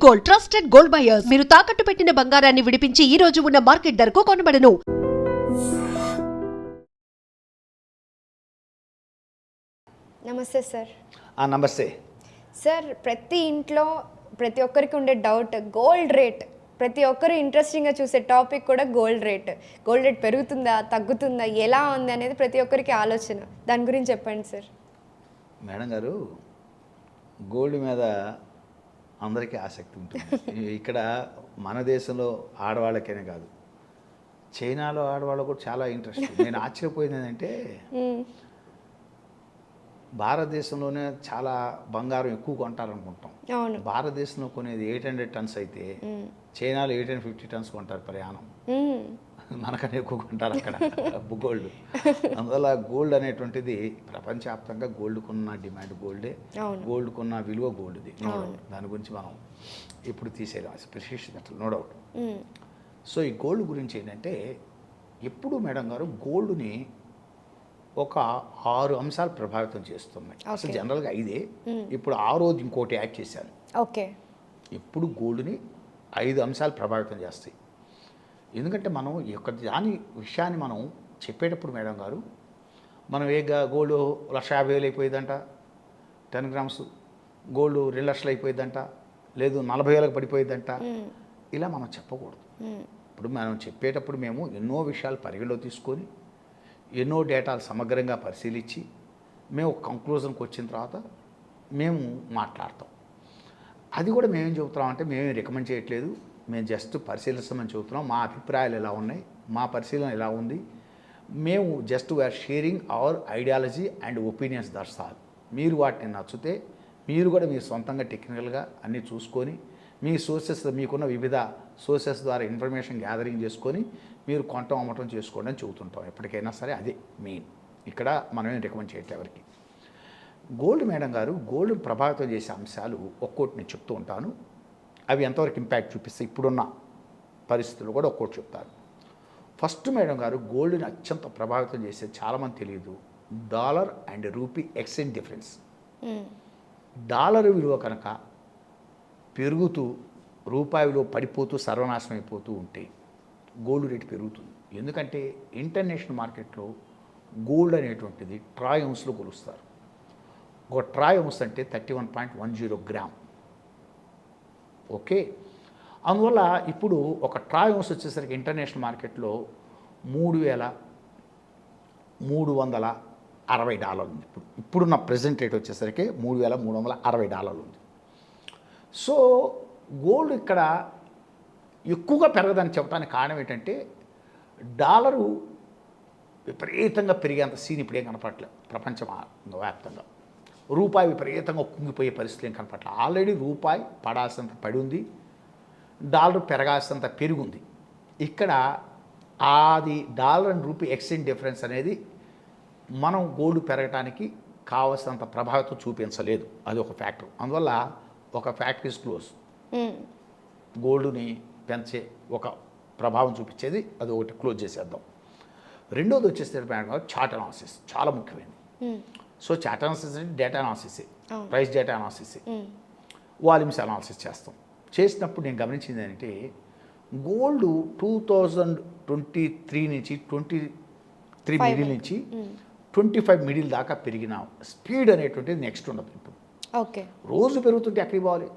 Gold, trusted gold buyers. మీరు తాకట్టు పెట్టిన బంగారాన్ని విడిపించి ఈ రోజు ఉన్న మార్కెట్ ధరకు కొనబడను. నమస్తే సార్. నమస్తే సార్, ప్రతి ఇంట్లో ప్రతి ఒక్కరికి ఉండే డౌట్ గోల్డ్ రేట్. ప్రతి ఒక్కరు ఇంట్రెస్టింగ్గా చూసే టాపిక్ కూడా గోల్డ్ రేట్. గోల్డ్ రేట్ పెరుగుతుందా, తగ్గుతుందా, ఎలా ఉంది అనేది ప్రతి ఒక్కరికి ఆలోచన. దాని గురించి చెప్పండి సార్. మేడం గారు, గోల్డ్ మీద అందరికీ ఆసక్తి ఉంటుంది. ఇక్కడ మన దేశంలో ఆడవాళ్ళకైనా కాదు, చైనాలో ఆడవాళ్ళకు కూడా చాలా ఇంట్రెస్ట్. నేను ఆశ్చర్యపోయింది ఏంటంటే భారతదేశంలోనే చాలా బంగారం ఎక్కువ కొంటారనుకుంటాం. భారతదేశంలో కొనేది 800 టన్స్ అయితే చైనాలో 850 టన్స్ కొంటారు ప్రయాణం. మనకన్నా ఎక్కువ కొంటారు అక్కడ గోల్డ్. అందువల్ల గోల్డ్ అనేటువంటిది ప్రపంచవ్యాప్తంగా గోల్డ్కున్న డిమాండ్ గోల్డే, గోల్డ్కున్న విలువ గోల్డ్ది. No doubt. దాని గురించి మనం ఎప్పుడు తీసేయడం precious metal, no doubt. So ఈ గోల్డ్ గురించి ఏంటంటే, ఎప్పుడు మేడం గారు గోల్డ్ని ఒక 6 అంశాలు ప్రభావితం చేస్తున్నాయి. అసలు జనరల్గా 5, ఇప్పుడు 6వది ఇంకోటి యాడ్ చేశాను. ఓకే. ఎప్పుడు గోల్డ్ని 5 అంశాలు ప్రభావితం చేస్తాయి. ఎందుకంటే మనం ఈ యొక్క దాని విషయాన్ని మనం చెప్పేటప్పుడు మేడం గారు, మనం గోల్డ్ 1,50,000 అయిపోయిందంట 10 గ్రామ్స్, గోల్డ్ 2 లక్షలు అయిపోయిందంట, లేదు 40,000కి పడిపోయిందంట, ఇలా మనం చెప్పకూడదు. ఇప్పుడు మనం చెప్పేటప్పుడు మేము ఎన్నో విషయాలు పరిగణలో తీసుకొని ఎన్నో డేటాలు సమగ్రంగా పరిశీలించి మేము ఒక కంక్లూజన్కి వచ్చిన తర్వాత మేము మాట్లాడతాం. అది కూడా మేమేం చెబుతున్నామంటే, మేమేం రికమెండ్ చేయట్లేదు, మేము జస్ట్ పరిశీలిస్తామని చెబుతున్నాం. మా అభిప్రాయాలు ఎలా ఉన్నాయి, మా పరిశీలన ఎలా ఉంది, మేము just we are sharing our ideology and opinions, that's all. మీరు వాటిని నచ్చితే మీరు కూడా మీరు సొంతంగా టెక్నికల్గా అన్నీ చూసుకొని మీ సోర్సెస్, మీకున్న వివిధ సోర్సెస్ ద్వారా ఇన్ఫర్మేషన్ గ్యాదరింగ్ చేసుకొని మీరు కొనటం అమ్మటం చేసుకోండి అని చెబుతుంటాం. ఎప్పటికైనా సరే అదే మెయిన్. ఇక్కడ మనమేం రికమెండ్ చేయట్లేదు ఎవరికి. గోల్డ్ మేడం గారు, గోల్డ్ ప్రభావితం చేసే అంశాలు ఒక్కోటి నేను చెప్తూ ఉంటాను. అవి ఎంతవరకు ఇంపాక్ట్ చూపిస్తాయి ఇప్పుడున్న పరిస్థితులు కూడా ఒక్కోటి చెప్తారు. ఫస్ట్ మేడం గారు, గోల్డ్ని అత్యంత ప్రభావితం చేసే చాలామంది తెలియదు, dollar and rupee exchange difference. Dollar విలువ కనుక పెరుగుతూ రూపాయి విలువ పడిపోతూ సర్వనాశనం అయిపోతూ ఉంటే గోల్డ్ రేటు పెరుగుతుంది. ఎందుకంటే ఇంటర్నేషనల్ మార్కెట్లో గోల్డ్ అనేటువంటిది ట్రాయ్ ఔన్స్లో కొలుస్తారు. ఒక ట్రాయ్ ఔన్స్ అంటే 31.10 గ్రామ్. ఓకే. అందువల్ల ఇప్పుడు ఒక ట్రాయ్ ఔన్స్ వచ్చేసరికి ఇంటర్నేషనల్ మార్కెట్లో $3,360 ఉంది. ఇప్పుడున్న ప్రెజెంట్ రేట్ వచ్చేసరికి $3,360 ఉంది. సో గోల్డ్ ఇక్కడ ఎక్కువగా పెరగదని చెప్పడానికి కారణం ఏంటంటే, డాలరు విపరీతంగా పెరిగేంత సీన్ ఇప్పుడేం కనపడలేదు ప్రపంచం వ్యాప్తంగా. రూపాయి విపరీతంగా కుంగిపోయే పరిస్థితులు ఏం కనపడలేదు. ఆల్రెడీ రూపాయి పడాల్సినంత పడి ఉంది, డాలర్ పెరగాల్సినంత పెరుగుంది. ఇక్కడ అది dollar and rupee exchange difference అనేది మనం గోల్డ్ పెరగటానికి కావాల్సినంత ప్రభావితం చూపించలేదు. అది ఒక ఫ్యాక్టర్. అందువల్ల ఒక ఫ్యాక్ట్ ఈజ్ క్లోజ్. గోల్డ్ని పెంచే ఒక ప్రభావం చూపించేది అది ఒకటి క్లోజ్ చేసేద్దాం. రెండోది వచ్చేసరికి చార్ట్ అనాలిసిస్ చాలా ముఖ్యమైనది. సో చార్ట్ అనాలిసిస్ అంటే data analysis, price data analysis, volumes analysis చేస్తాం. చేసినప్పుడు నేను గమనించింది ఏంటంటే, గోల్డ్ 2023 నుంచి 23 మిడిల్ నుంచి 25 మిడిల్ దాకా పెరిగిన స్పీడ్ అనేటువంటిది నెక్స్ట్ ఉండదు. ఇప్పుడు ఓకే, రోజు పెరుగుతుంటే ఎక్కడికి పోవాలి?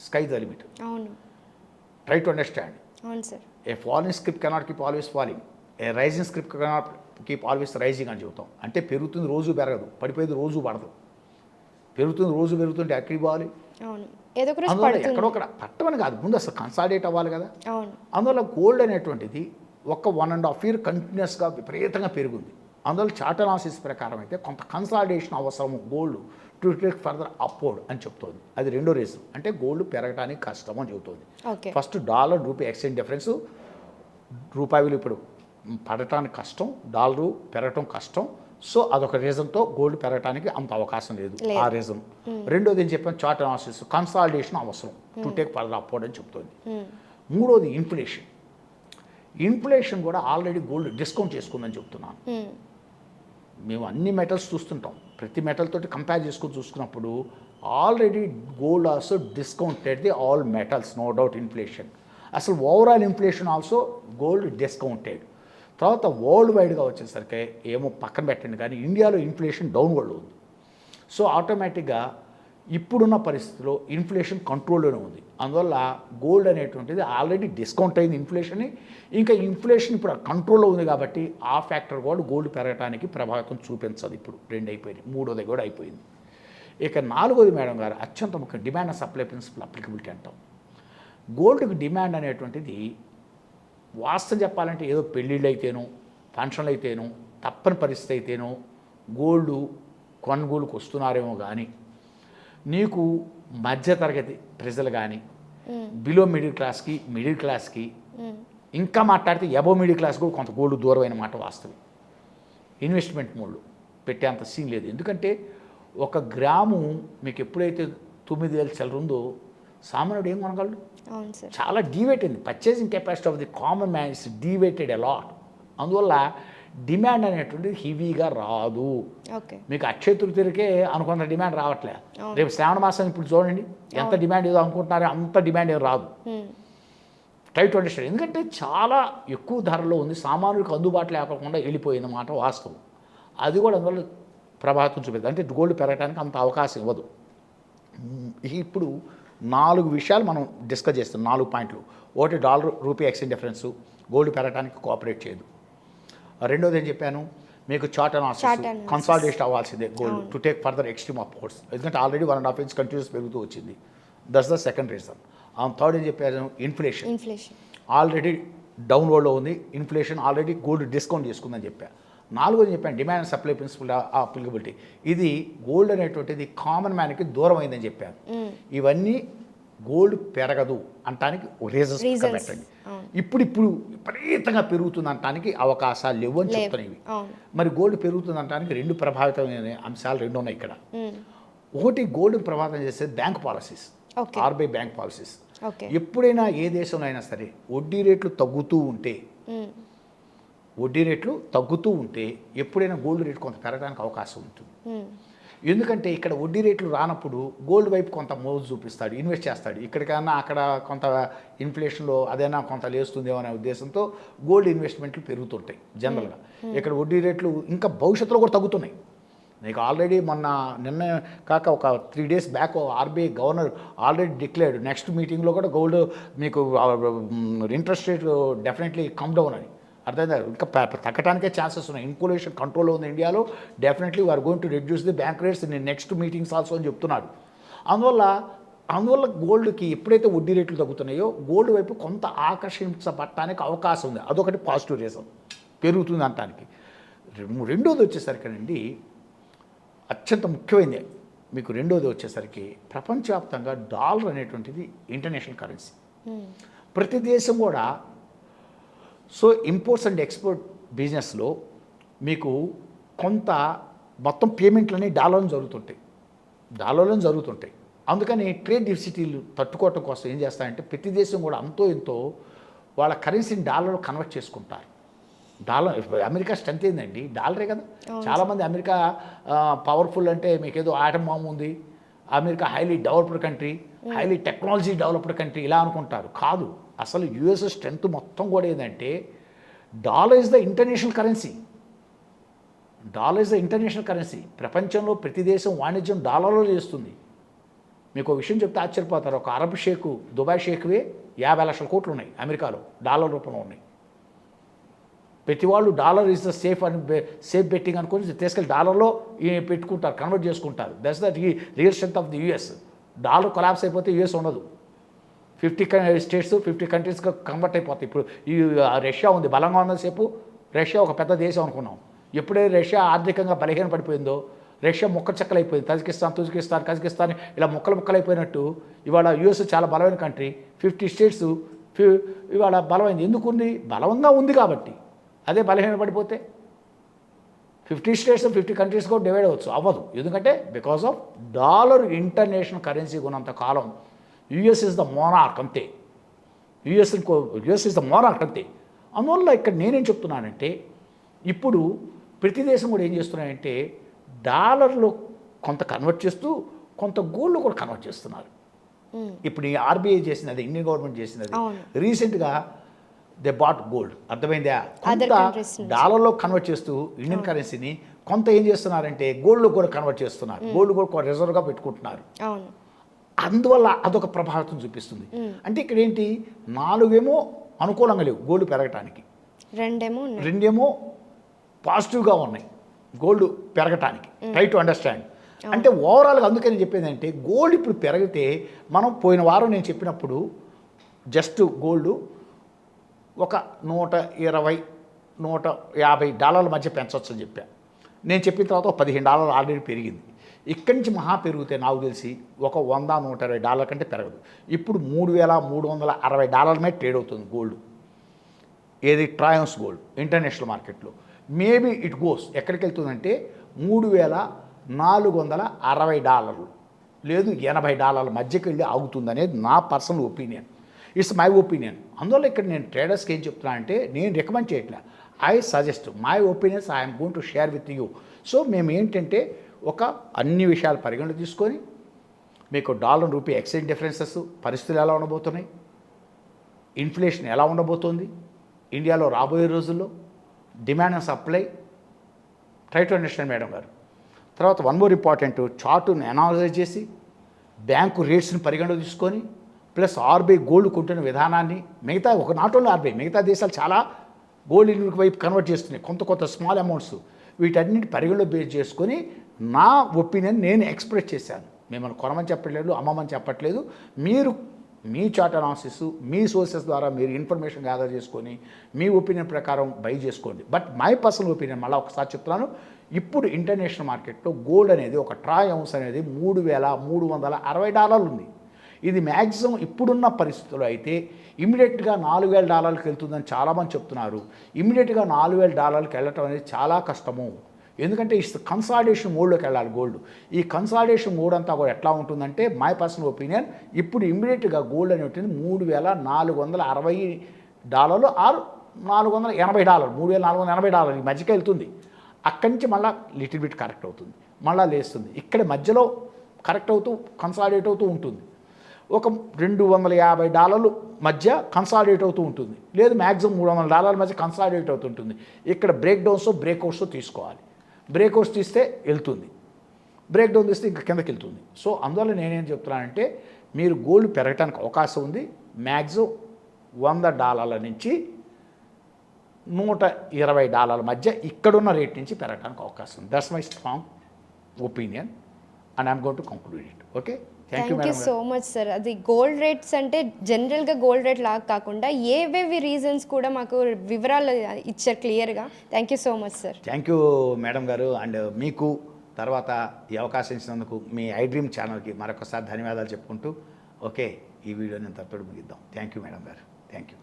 Sky the limit. అవును. Try to understand. అవును sir. A falling script cannot keep always falling, a rising script cannot keep always rising అని చెబుతాం. అంటే పెరుగుతుంది రోజు పెరగదు, పడిపోయేది రోజు పడదు. పెరుగుతుంది రోజు పెరుగుతుంటే ఎక్కడికి పోవాలి? అందువల్ల ఎక్కడొక్కడ పట్టమని కాదు, ముందు అసలు కన్సాలిడేట్ అవ్వాలి కదా. అందువల్ల గోల్డ్ అనేటువంటిది ఒక 1.5 year కంటిన్యూస్గా విపరీతంగా పెరుగుంది. అందువల్ల చార్ట్ అనాలిసిస్ ప్రకారం అయితే కొంత కన్సాలిడేషన్ అవసరము gold to take further upward అని చెప్తోంది. అది రెండో రీజన్. అంటే గోల్డ్ పెరగడానికి కష్టం అని చెబుతోంది. First dollar rupee exchange difference, రూపాయి విలువ ఇప్పుడు పడటానికి కష్టం, డాలరు పెరగటం కష్టం. సో అదొక రీజన్తో గోల్డ్ పెరగడానికి అంత అవకాశం లేదు, ఆ రీజన్. రెండోది ఏం చెప్పాను, చార్ట్ అనాలిసిస్ కన్సాలిడేషన్ అవసరం టు టేక్ ఫర్దర్ అప్వర్డ్ అని చెప్తోంది. మూడోది ఇన్ఫ్లేషన్. ఇన్ఫ్లేషన్ కూడా ఆల్రెడీ గోల్డ్ డిస్కౌంట్ చేసుకుందని చెప్తున్నాను. మేము అన్ని మెటల్స్ చూస్తుంటాం, ప్రతి మెటల్ తోటి కంపేర్ చేసుకుని చూసుకున్నప్పుడు already gold also discounted the all metals, no doubt inflation. అసలు overall inflation also gold discounted. తర్వాత వరల్డ్ వైడ్గా వచ్చేసరికి ఏమో పక్కన పెట్టండి, కానీ ఇండియాలో ఇన్ఫ్లేషన్ డౌన్వర్డ్లో ఉంది. సో ఆటోమేటిక్గా ఇప్పుడున్న పరిస్థితిలో ఇన్ఫ్లేషన్ కంట్రోల్లోనే ఉంది. అందువల్ల గోల్డ్ అనేటువంటిది ఆల్రెడీ డిస్కౌంట్ అయింది ఇన్ఫ్లేషన్ని. ఇంకా ఇన్ఫ్లేషన్ ఇప్పుడు కంట్రోల్లో ఉంది కాబట్టి ఆ ఫ్యాక్టర్ కూడా గోల్డ్ పెరగడానికి ప్రభావితం చూపించదు. ఇప్పుడు 2 అయిపోయింది, 3వది కూడా అయిపోయింది. ఇక 4వది మేడం గారు అత్యంత ముఖ్యం, demand and supply principle applicability అంటాం. గోల్డ్కి డిమాండ్ అనేటువంటిది వాస్తవం చెప్పాలంటే ఏదో పెళ్ళిళ్ళు అయితేనో ఫంక్షన్లు అయితేనో తప్పని పరిస్థితి అయితేనో గోల్డ్ కొనుగోలుకు వస్తున్నారేమో కానీ నీకు మధ్యతరగతి ప్రజలు కానీ బిలో మిడిల్ క్లాస్కి ఇంకా మాట్లాడితే ఎబో మిడిల్ క్లాస్ కూడా కొంత గోల్డ్ దూరమైన మాట వాస్తవం. ఇన్వెస్ట్మెంట్ మోడ్లు పెట్టే అంత సీన్ లేదు. ఎందుకంటే 1 గ్రాము మీకు ఎప్పుడైతే 9,000 చిల్లర ఉందో సామాన్యుడు ఏం కొనగలడు? చాలా డీవేట్ అయింది. Purchasing capacity of the common man is deviated a lot. అందువల్ల డిమాండ్ అనేటువంటిది హెవీగా రాదు. మీకు అక్షయ తృతీయకే అనుకున్న డిమాండ్ రావట్లే. రేపు శ్రావణ మాసం ఇప్పుడు చూడండి ఎంత డిమాండ్ ఏదో అనుకుంటున్నారో అంత డిమాండ్ ఏం రాదు. Try to understand. ఎందుకంటే చాలా ఎక్కువ ధరలో ఉంది, సామాన్యులకు అందుబాటు లేకుండా వెళ్ళిపోయిన మాట వాస్తవం. అది కూడా అందువల్ల ప్రభావితం చూపిస్తుంది. అంటే గోల్డ్ పెరగడానికి అంత అవకాశం ఇవ్వదు. ఇప్పుడు 4 విషయాలు మనం డిస్కస్ చేస్తాం, 4 పాయింట్లు. ఒకటి, dollar rupee exchange difference gold పెరగడానికి కోఆపరేట్ చేయదు. రెండోది ఏం చెప్పాను మీకు, చార్ట్ అనాలిసిస్ కన్సాలిడేషన్ అవ్వాల్సిందే gold to take further extreme upwards. ఎందుకంటే ఆల్రెడీ 1.5 ఇంచ్ కంటిన్యూస్ పెరుగుతూ వచ్చింది. That's the second reason. Third ఏం చెప్పాను, ఇన్ఫ్లేషన్ ఆల్రెడీ డౌన్వర్డ్లో ఉంది. ఇన్ఫ్లేషన్ ఆల్రెడీ గోల్డ్ డిస్కౌంట్ చేసుకుందని చెప్పా. 4వది చెప్పాను, demand and supply principle applicability. ఇది గోల్డ్ అనేటువంటిది కామన్ మ్యాన్కి దూరం అయిందని చెప్పాను. ఇవన్నీ గోల్డ్ పెరగదు అంటానికి రీజన్స్ పెట్టండి. ఇప్పుడు విపరీతంగా పెరుగుతుంది అనటానికి అవకాశాలు లేవు అని చెప్తున్నాయి. మరి గోల్డ్ పెరుగుతుంది అనటానికి 2 ప్రభావితమైన అంశాలు 2 ఉన్నాయి ఇక్కడ. ఒకటి, గోల్డ్ ప్రభావితం చేసే bank policies, RBI bank policies. ఎప్పుడైనా ఏ దేశంలో అయినా సరే వడ్డీ రేట్లు తగ్గుతూ ఉంటే ఎప్పుడైనా గోల్డ్ రేటు కొంత పెరగడానికి అవకాశం ఉంటుంది. ఎందుకంటే ఇక్కడ వడ్డీ రేట్లు రానప్పుడు గోల్డ్ వైపు కొంత మోజు చూపిస్తాడు, ఇన్వెస్ట్ చేస్తాడు. ఇక్కడికన్నా అక్కడ కొంత ఇన్ఫ్లేషన్లో అదైనా కొంత లేస్తుందేమో అనే ఉద్దేశంతో గోల్డ్ ఇన్వెస్ట్మెంట్లు పెరుగుతుంటాయి జనరల్గా. ఇక్కడ వడ్డీ రేట్లు ఇంకా భవిష్యత్తులో కూడా తగ్గుతున్నాయి. నీకు ఆల్రెడీ నిన్న కాక ఒక 3 days back RBI governor already declared next మీటింగ్లో కూడా గోల్డ్ మీకు interest rate definitely come down అని. అర్థమైందా? ఇంకా తగ్గటానికే ఛాన్సెస్ ఉన్నాయి. ఇన్ఫ్లేషన్ కంట్రోల్లో ఉంది ఇండియాలో. Definitely we are going to reduce the bank rates in next meetings also అని చెప్తున్నాడు. అందువల్ల గోల్డ్కి ఎప్పుడైతే వడ్డీ రేట్లు తగ్గుతున్నాయో గోల్డ్ వైపు కొంత ఆకర్షించబడటానికి అవకాశం ఉంది. అదొకటి పాజిటివ్ రీజన్ పెరుగుతుంది అనటానికి. రెండోది వచ్చేసరికేనండి అత్యంత ముఖ్యమైనది మీకు. రెండోది వచ్చేసరికి ప్రపంచవ్యాప్తంగా డాలర్ అనేటువంటిది ఇంటర్నేషనల్ కరెన్సీ. ప్రతి దేశం కూడా సో ఇంపోర్ట్స్ అండ్ ఎక్స్పోర్ట్ బిజినెస్లో మీకు కొంత మొత్తం పేమెంట్లన్నీ డాలర్లో జరుగుతుంటాయి. అందుకని ట్రేడ్ డిఫిసిటీలు తట్టుకోవటం కోసం ఏం చేస్తారంటే ప్రతి దేశం కూడా అంతో ఎంతో వాళ్ళ కరెన్సీని డాలర్లో కన్వర్ట్ చేసుకుంటారు. అమెరికా స్ట్రెంత్ ఏందండి డాలరే కదా. చాలామంది అమెరికా పవర్ఫుల్ అంటే మీకు ఏదో ఆటం బాంబు ఉంది, America highly developed country, highly technology developed country ఇలా అనుకుంటారు. కాదు, అసలు యుఎస్ స్ట్రెంత్ మొత్తం కూడా ఏంటంటే dollar is the international currency. ప్రపంచంలో ప్రతి దేశం వాణిజ్యం డాలర్లో చేస్తుంది. మీకు ఒక విషయం చెప్తే ఆశ్చర్యపోతారు. ఒక అరబ్ షేకు, దుబాయ్ షేక్వే 50 లక్షల కోట్లు ఉన్నాయి అమెరికాలో, డాలర్ రూపంలో ఉన్నాయి. ప్రతి వాళ్ళు dollar is the safe betting అనుకుని తీసుకెళ్ళి డాలర్లో పెట్టుకుంటారు, కన్వర్ట్ చేసుకుంటారు. That's the real strength of the US. Dollar collapse అయిపోతే యుఎస్ ఉండదు. 50 స్టేట్స్ 50 కంట్రీస్గా కన్వర్ట్ అయిపోతాయి. ఇప్పుడు ఈ రష్యా ఉంది, బలంగా ఉన్నసేపు రష్యా ఒక పెద్ద దేశం అనుకున్నాం. ఎప్పుడైతే రష్యా ఆర్థికంగా బలహీన పడిపోయిందో రష్యా ముక్కచెక్కలైపోయింది. కజకిస్తాన్ ఇలా ముక్కలైపోయినట్టు ఇవాళ యుఎస్ చాలా బలమైన కంట్రీ. 50 స్టేట్స్ ఇవాళ బలమైంది. ఎందుకు ఉంది? బలంగా ఉంది కాబట్టి. అదే బలహీన పడిపోతే 50 స్టేట్స్ 50 కంట్రీస్ కూడా డివైడ్ అవ్వదు. ఎందుకంటే because of dollar international currency ఉన్నంత కాలం యుఎస్ ఇస్ ద మోనార్క్ అంతే. యుఎస్ ఇస్ ద మోనార్క్ అంతే. అందువల్ల ఇక్కడ నేనేం చెప్తున్నానంటే ఇప్పుడు ప్రతి దేశం కూడా ఏం చేస్తున్నాయంటే డాలర్లో కొంత కన్వర్ట్ చేస్తూ కొంత గోల్డ్ కూడా కన్వర్ట్ చేస్తున్నారు. ఇప్పుడు ఈ ఆర్బీఐ చేసినది, ఇండియన్ గవర్నమెంట్ చేసినది, రీసెంట్గా దే బాట్ గోల్డ్. అర్థమైందా? కొంత డాలర్లో కన్వర్ట్ చేస్తూ ఇండియన్ కరెన్సీని కొంత ఏం చేస్తున్నారంటే గోల్డ్లో కూడా కన్వర్ట్ చేస్తున్నారు. గోల్డ్ కూడా రిజర్వ్గా పెట్టుకుంటున్నారు. అందువల్ల అదొక ప్రభావితం చూపిస్తుంది. అంటే ఇక్కడ ఏంటి, 4 అనుకూలంగా లేవు గోల్డ్ పెరగటానికి, 2 పాజిటివ్గా ఉన్నాయి గోల్డ్ పెరగటానికి. Try to understand. అంటే ఓవరాల్గా అందుకని చెప్పేది అంటే గోల్డ్ ఇప్పుడు పెరిగితే మనం పోయిన వారం నేను చెప్పినప్పుడు జస్ట్ గోల్డ్ ఒక $120-150 మధ్య పెంచవచ్చు అని చెప్పాను. నేను చెప్పిన తర్వాత $15 ఆల్రెడీ పెరిగింది. ఇక్కడి నుంచి మహా పెరిగితే నాకు తెలిసి ఒక $100-120 కంటే పెరగదు. ఇప్పుడు $3,360 మీద ట్రేడ్ అవుతుంది గోల్డ్. ఏది? ట్రయన్స్ గోల్డ్ ఇంటర్నేషనల్ మార్కెట్లో. మేబీ ఇట్ గోస్ ఎక్కడికి వెళ్తుందంటే $3,460 లేదు $80 మధ్యకి వెళ్ళి ఆగుతుంది అనేది నా personal opinion. It's my opinion. అందువల్ల ఇక్కడ నేను ట్రేడర్స్కి ఏం చెప్తున్నా అంటే నేను రికమెండ్ చేయట్లే, I suggest my opinions I'm going to share with you. So మేము ఏంటంటే అన్ని విషయాలు పరిగణలో తీసుకొని మీకు డాలర్ రూపీ ఎక్స్చేంజ్ డిఫరెన్సెస్ పరిస్థితులు ఎలా ఉండబోతున్నాయి, ఇన్ఫ్లేషన్ ఎలా ఉండబోతోంది ఇండియాలో రాబోయే రోజుల్లో, demand and supply, try to understand madam గారు. తర్వాత వన్ మోర్ ఇంపార్టెంట్, చార్టును అనాలైజ్ చేసి బ్యాంకు రేట్స్ని పరిగణలో తీసుకొని ప్లస్ ఆర్బీఐ గోల్డ్ కొంటున్న విధానాన్ని, మిగతా నాట్ ఓన్లీ ఆర్బీఐ, మిగతా దేశాలు చాలా గోల్డ్ ఇన్వెస్ట్ వైపు కన్వర్ట్ చేస్తున్నాయి కొంత స్మాల్ అమౌంట్స్. వీటన్నిటి పరిగణలో బేస్ చేసుకొని నా ఒపీనియన్ నేను ఎక్స్ప్రెస్ చేశాను. మిమ్మల్ని కొనమని చెప్పట్లేదు, అమ్మమని చెప్పట్లేదు. మీరు మీ చార్ట్ అనాలిసిస్, మీ సోర్సెస్ ద్వారా మీరు ఇన్ఫర్మేషన్ గ్యాదర్ చేసుకొని మీ ఒపీనియన్ ప్రకారం బై చేసుకోండి. బట్ మై పర్సనల్ ఒపీనియన్ మళ్ళీ ఒకసారి చెప్తున్నాను, ఇప్పుడు ఇంటర్నేషనల్ మార్కెట్లో గోల్డ్ అనేది ఒక ట్రాయ్ ఔన్స్ అనేది $3,360 ఉంది. ఇది మ్యాక్సిమం ఇప్పుడున్న పరిస్థితుల్లో అయితే ఇమీడియట్గా $4,000కి వెళ్తుందని చాలామంది చెప్తున్నారు. ఇమీడియట్గా $4,000కి వెళ్ళటం అనేది చాలా కష్టము. ఎందుకంటే కన్సాలిడేషన్ మోడ్లోకి వెళ్ళాలి గోల్డ్. ఈ కన్సాలిడేషన్ మోడ్ అంతా కూడా ఎట్లా ఉంటుందంటే మై పర్సనల్ ఒపీనియన్ ఇప్పుడు ఇమీడియట్గా గోల్డ్ అనేది ఉంటుంది $3,460 ఆర్ $480, $3,480 ఈ మధ్యకి వెళ్తుంది. అక్కడి నుంచి మళ్ళీ లిటిల్ బిట్ కరెక్ట్ అవుతుంది, మళ్ళీ లేస్తుంది. ఇక్కడ మధ్యలో కరెక్ట్ అవుతూ కన్సాలిడేట్ అవుతూ ఉంటుంది. ఒక $250 మధ్య కన్సాలిడేట్ అవుతూ ఉంటుంది, లేదు మ్యాక్సిమం $300 మధ్య కన్సాలిడేట్ అవుతుంటుంది. ఇక్కడ బ్రేక్అవుట్స్ తీసుకోవాలి. బ్రేక్అవుట్స్ తీస్తే వెళ్తుంది, బ్రేక్ డౌన్ తీస్తే ఇంకా కిందకి వెళ్తుంది. సో అందువల్ల నేనేం చెప్తున్నానంటే మీరు గోల్డ్ పెరగడానికి అవకాశం ఉంది. మ్యాక్సిమం $100 నుంచి $120 మధ్య ఇక్కడున్న రేట్ నుంచి పెరగడానికి అవకాశం ఉంది. That's my strong opinion and I'm going to conclude it. Okay, thank you so much sir. అది గోల్డ్ రేట్స్ అంటే జనరల్గా గోల్డ్ రేట్ లాగా కాకుండా ఏవేవి రీజన్స్ కూడా మాకు వివరాలు ఇచ్చారు క్లియర్గా. Thank you so much sir. Thank you madam గారు. అండ్ మీకు తర్వాత ఈ అవకాశం ఇచ్చినందుకు మీ ఐ డ్రీమ్ ఛానల్కి మరొకసారి ధన్యవాదాలు చెప్పుకుంటూ ఓకే ఈ వీడియోని తప్పడు ముగిద్దాం. థ్యాంక్ యూ మేడం గారు. Thank you.